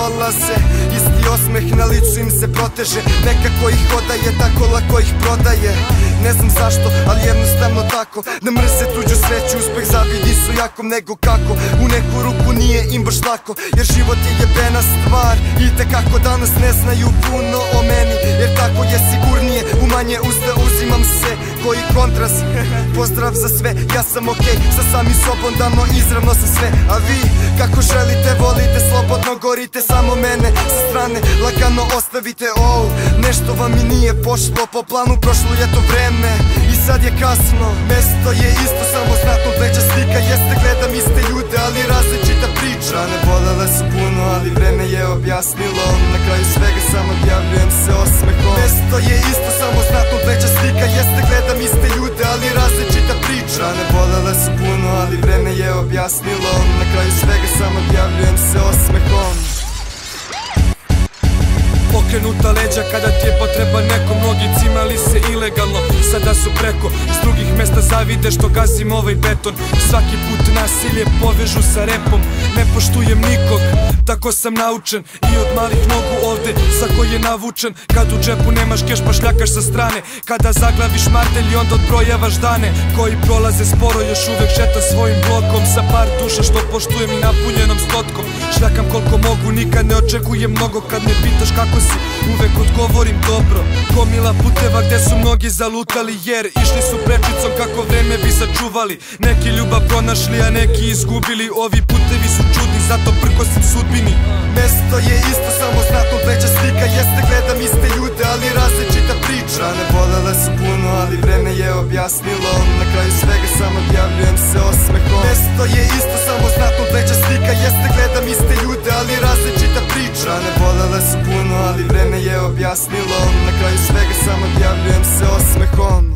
dolaze, isti osmeh na licu im se proteže. Nekako ih odaje, tako lako ih prodaje. Ne znam zašto, ali jednostavno tako, da mrze tuđu sreću, uspeh zavidi su jakom. Nego kako, u neku ruku nije im baš lako, jer život je jebena stvar. I tekako danas ne znaju puno o meni, jer tako je sigurnije. U manje usta uzimam se koji kontrast. Pozdrav za sve, ja sam okej sa samim sobom, dano izravno sa sve. A vi, kako želite, volite, slobodno gorite. Samo mene sa strane lagano ostavite. Nešto vam i nije pošlo po planu, prošlo je to vreme i sad je kasno. Mesto je isto, samo znatno veća slika. Jeste, gledam iste ljude, ali različita priča. Ne bolele su puno, ali vreme je objasnilo. Na kraju svega samo objavljujem se osmehom. Mesto je isto, samo znatno veća slika. Jeste, gledam iste ljude, ali različita priča. Ne bolele su puno, ali vreme je objasnilo. Na kraju svega samo objavljujem se osmehom. Okrenuta leđa kada ti je potreba neko. Mnogi cimali se ilegalno, sada su preko. Iz drugih mesta zavide što gazim ovaj beton. Svaki put nasilje povežu sa repom. Ne poštujem nikog, tako sam naučen. I od malih nogu ovde, za koji je navučen. Kad u džepu nemaš keš pa šljakaš sa strane. Kada zaglaviš martelj i onda odbrojavaš dane. Koji prolaze sporo, još uvek šeta svojim blokom. Sa par duša što poštujem i napunjenom stotkom. Šljakam koliko mogu, nikad ne očekujem mnogo. Kad me pitaš kako si, uvek odgovorim dobro. Gomila puteva gde su mnogi zalutali, jer išli su prečicom kako vreme bi sačuvali. Neki ljubav pronašli, a neki izgubili. Ovi putevi su čudni, zato prkosim sudbini. Mesto je isto, samo znatno veća slika. Jeste, gledam iste ljude, ali različita priča. Ne bolele su puno, ali vreme je objasnilo. Na kraju svega samo objavljujem se osmehom. Mesto je isto, samo znatno veća slika. Jeste, gledam iste ljude, ali različita priča. Ne bolele su puno, ali vreme je objasnilo. Na kraju svega samo objavljujem se osmehom.